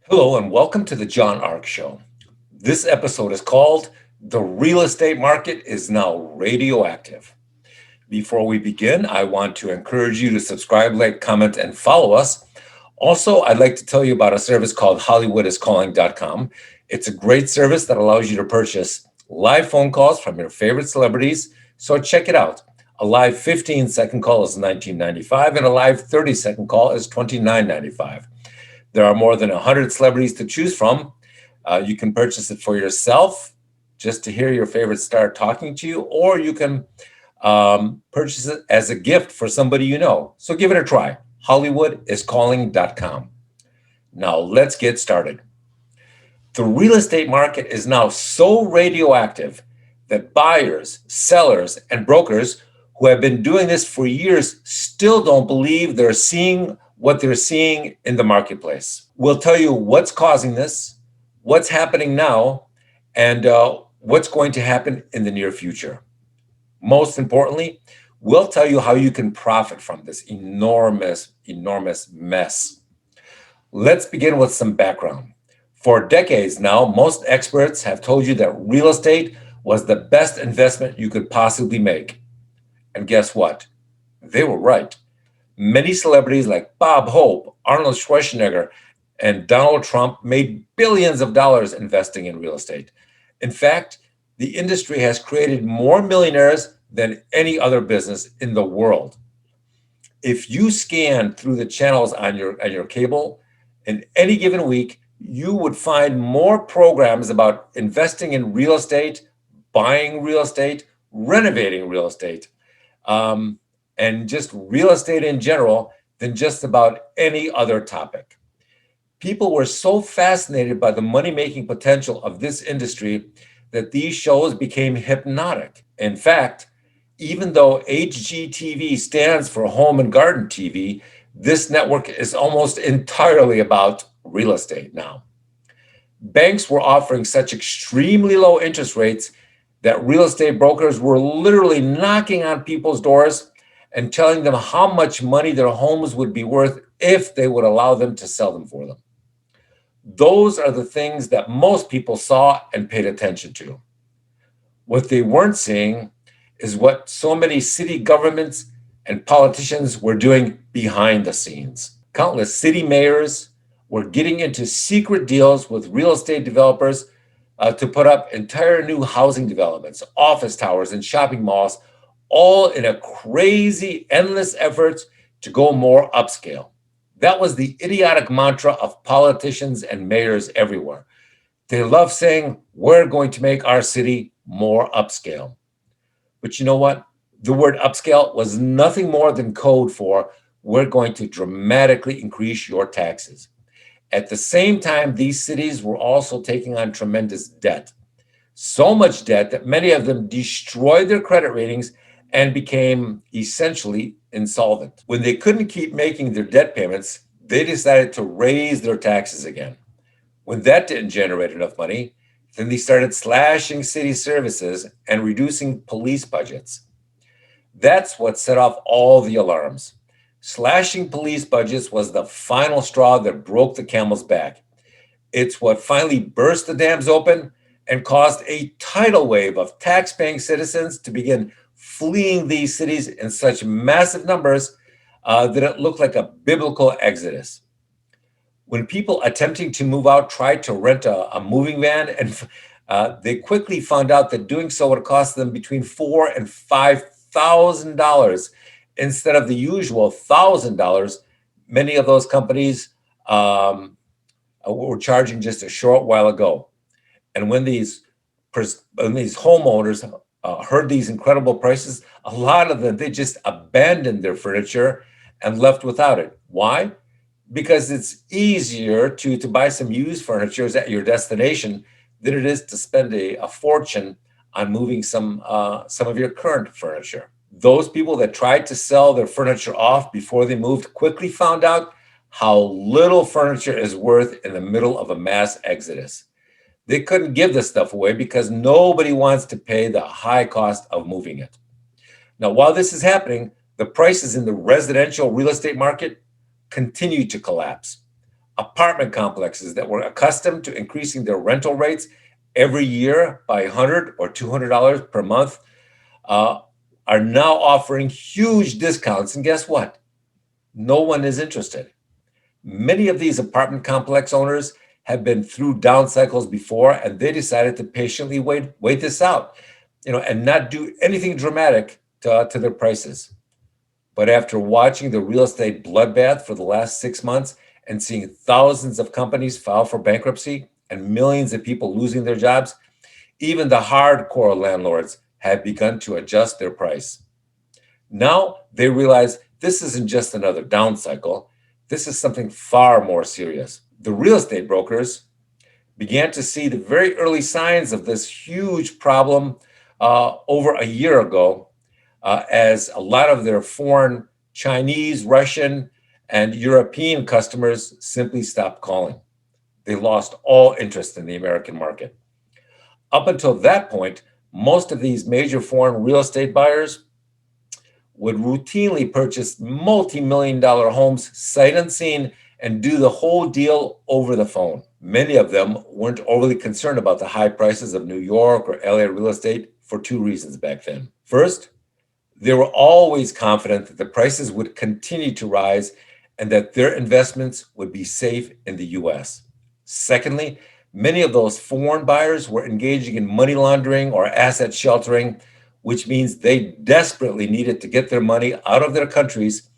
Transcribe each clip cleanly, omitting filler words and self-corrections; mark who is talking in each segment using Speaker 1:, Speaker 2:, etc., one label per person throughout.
Speaker 1: Hello, and welcome to the John Ark Show. This episode is called The Real Estate Market is Now Radioactive. Before we begin, I want to encourage you to subscribe, like, comment, and follow us. Also, I'd like to tell you about a service called HollywoodIsCalling.com. It's a great service that allows you to purchase live phone calls from your favorite celebrities. So check it out. A live 15-second call is $19.95, and a live 30-second call is $29.95. There are more than 100 celebrities to choose from. You can purchase it for yourself just to hear your favorite star talking to you, or you can purchase it as a gift for somebody you know. So give it a try. HollywoodIsCalling.com. Now let's get started. The real estate market is now so radioactive that buyers, sellers, and brokers who have been doing this for years still don't believe they're seeing what they're seeing in the marketplace. We'll tell you what's causing this, what's happening now, and what's going to happen in the near future. Most importantly, we'll tell you how you can profit from this enormous mess. Let's begin with some background. For decades now, most experts have told you that real estate was the best investment you could possibly make. And guess what? They were right. Many celebrities like Bob Hope, Arnold Schwarzenegger, and Donald Trump made billions of dollars investing in real estate. In fact, the industry has created more millionaires than any other business in the world. If you scan through the channels on your cable in any given week, you would find more programs about investing in real estate, buying real estate, renovating real estate. And just real estate in general than just about any other topic. People were so fascinated by the money-making potential of this industry that these shows became hypnotic. In fact, even though HGTV stands for Home and Garden TV, this network is almost entirely about real estate now. Banks were offering such extremely low interest rates that real estate brokers were literally knocking on people's doors and telling them how much money their homes would be worth if they would allow them to sell them for them. Those are the things that most people saw and paid attention to. What they weren't seeing is what so many city governments and politicians were doing behind the scenes. Countless city mayors were getting into secret deals with real estate developers to put up entire new housing developments, office towers, and shopping malls, all in a crazy, endless effort to go more upscale. That was the idiotic mantra of politicians and mayors everywhere. They love saying, we're going to make our city more upscale. But you know what? The word upscale was nothing more than code for we're going to dramatically increase your taxes. At the same time, these cities were also taking on tremendous debt. So much debt that many of them destroyed their credit ratings and became essentially insolvent. When they couldn't keep making their debt payments, they decided to raise their taxes again. When that didn't generate enough money, then they started slashing city services and reducing police budgets. That's what set off all the alarms. Slashing police budgets was the final straw that broke the camel's back. It's what finally burst the dams open and caused a tidal wave of tax-paying citizens to begin fleeing these cities in such massive numbers that it looked like a biblical exodus. When people attempting to move out tried to rent a moving van, and they quickly found out that doing so would cost them between $4,000 and $5,000 instead of the usual $1,000 many of those companies were charging just a short while ago. And when these homeowners heard these incredible prices, a lot of them, they just abandoned their furniture and left without it. Why? Because it's easier to buy some used furniture at your destination than it is to spend a fortune on moving some of your current furniture. Those people that tried to sell their furniture off before they moved quickly found out how little furniture is worth in the middle of a mass exodus. They couldn't give this stuff away because nobody wants to pay the high cost of moving it. Now, while this is happening, the prices in the residential real estate market continue to collapse. Apartment complexes that were accustomed to increasing their rental rates every year by $100 or $200 per month uh, are now offering huge discounts. And guess what? No one is interested. Many of these apartment complex owners have been through down cycles before, and they decided to patiently wait this out, and not do anything dramatic to their prices. But after watching the real estate bloodbath for the last 6 months and seeing thousands of companies file for bankruptcy and millions of people losing their jobs, even the hardcore landlords have begun to adjust their price. Now they realize this isn't just another down cycle. This is something far more serious. The real estate brokers began to see the very early signs of this huge problem over a year ago, as a lot of their foreign Chinese, Russian, and European customers simply stopped calling. They lost all interest in the American market. Up until that point, most of these major foreign real estate buyers would routinely purchase multi-million dollar homes sight unseen and do the whole deal over the phone. Many of them weren't overly concerned about the high prices of New York or LA real estate for two reasons back then. First, they were always confident that the prices would continue to rise and that their investments would be safe in the US. Secondly, many of those foreign buyers were engaging in money laundering or asset sheltering, which means they desperately needed to get their money out of their countries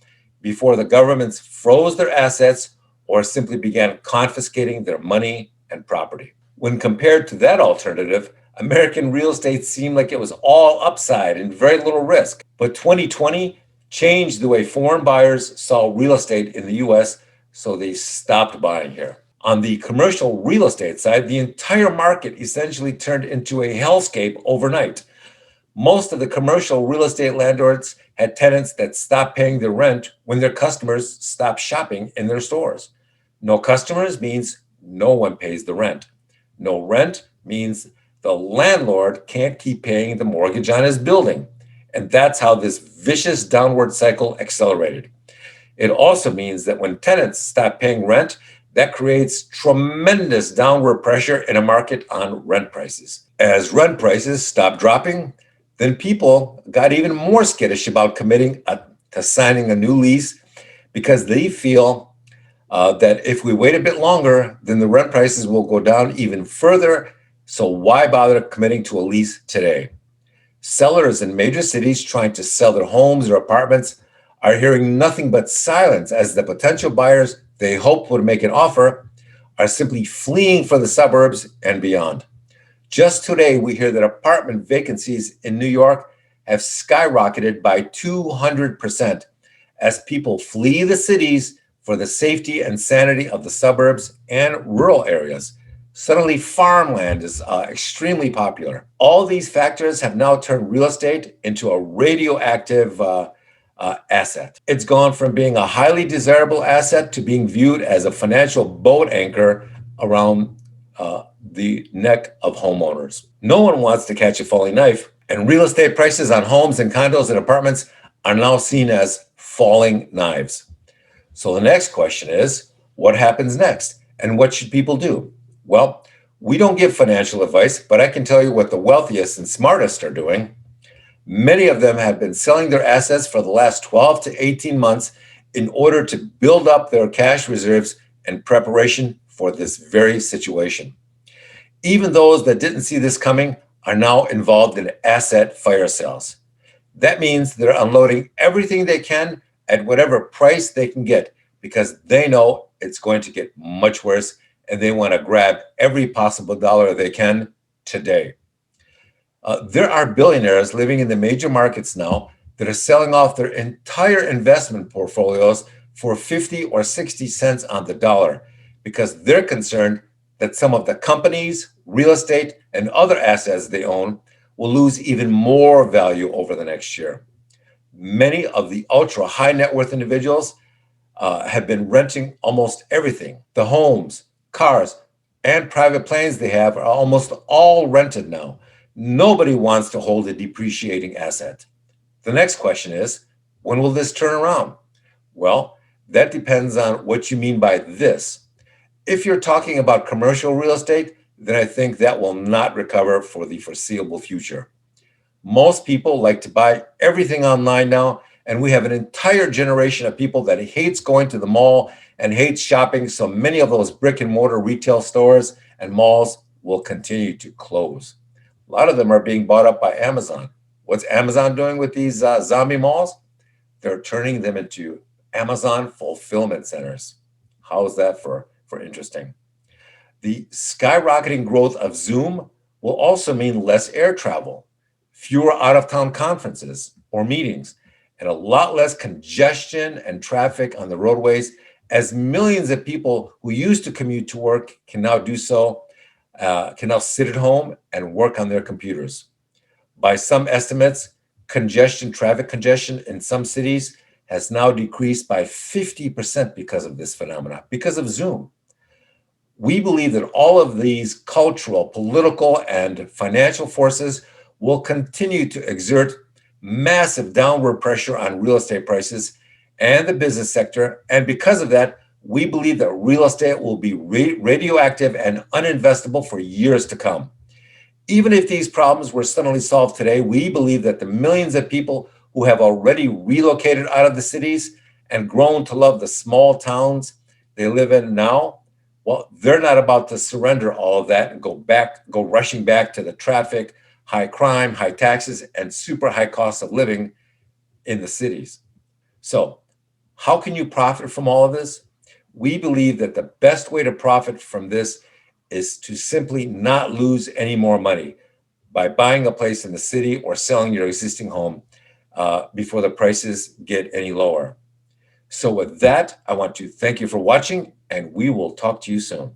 Speaker 1: before the governments froze their assets or simply began confiscating their money and property. When compared to that alternative, American real estate seemed like it was all upside and very little risk. But 2020 changed the way foreign buyers saw real estate in the US, so they stopped buying here. On the commercial real estate side, the entire market essentially turned into a hellscape overnight. Most of the commercial real estate landlords had tenants that stopped paying their rent when their customers stopped shopping in their stores. No customers means no one pays the rent. No rent means the landlord can't keep paying the mortgage on his building. And that's how this vicious downward cycle accelerated. It also means that when tenants stop paying rent, that creates tremendous downward pressure in a market on rent prices. As rent prices stopped dropping, then people got even more skittish about committing to signing a new lease because they feel that if we wait a bit longer, then the rent prices will go down even further. So why bother committing to a lease today? Sellers in major cities trying to sell their homes or apartments are hearing nothing but silence as the potential buyers they hoped would make an offer are simply fleeing for the suburbs and beyond. Just today, we hear that apartment vacancies in New York have skyrocketed by 200% as people flee the cities for the safety and sanity of the suburbs and rural areas. Suddenly, farmland is extremely popular. All these factors have now turned real estate into a radioactive asset. It's gone from being a highly desirable asset to being viewed as a financial boat anchor around the neck of homeowners. No one wants to catch a falling knife, and real estate prices on homes and condos and apartments are now seen as falling knives. So the next question is, what happens next? And what should people do? Well, we don't give financial advice, but I can tell you what the wealthiest and smartest are doing. Many of them have been selling their assets for the last 12 to 18 months in order to build up their cash reserves in preparation for this very situation. Even those that didn't see this coming are now involved in asset fire sales. That means they're unloading everything they can at whatever price they can get because they know it's going to get much worse and they want to grab every possible dollar they can today. There are billionaires living in the major markets now that are selling off their entire investment portfolios for 50 or 60 cents on the dollar because they're concerned that some of the companies, real estate, and other assets they own will lose even more value over the next year. Many of the ultra high net worth individuals have been renting almost everything. The homes, cars, and private planes they have are almost all rented now. Nobody wants to hold a depreciating asset. The next question is, when will this turn around? Well, that depends on what you mean by this. If you're talking about commercial real estate, then I think that will not recover for the foreseeable future. Most people like to buy everything online now, and we have an entire generation of people that hates going to the mall and hates shopping. So many of those brick and mortar retail stores and malls will continue to close. A lot of them are being bought up by Amazon. What's Amazon doing with these zombie malls? They're turning them into Amazon fulfillment centers. How is that for interesting? The skyrocketing growth of Zoom will also mean less air travel, fewer out of town conferences or meetings, and a lot less congestion and traffic on the roadways as millions of people who used to commute to work can now do so, can now sit at home and work on their computers. By some estimates, traffic congestion in some cities has now decreased by 50% because of this phenomenon, because of Zoom. We believe that all of these cultural, political, and financial forces will continue to exert massive downward pressure on real estate prices and the business sector. And because of that, we believe that real estate will be radioactive and uninvestable for years to come. Even if these problems were suddenly solved today, we believe that the millions of people who have already relocated out of the cities and grown to love the small towns they live in now, well, they're not about to surrender all of that and go rushing back to the traffic, high crime, high taxes, and super high costs of living in the cities. So, how can you profit from all of this? We believe that the best way to profit from this is to simply not lose any more money by buying a place in the city or selling your existing home before the prices get any lower. So, with that, I want to thank you for watching, and we will talk to you soon.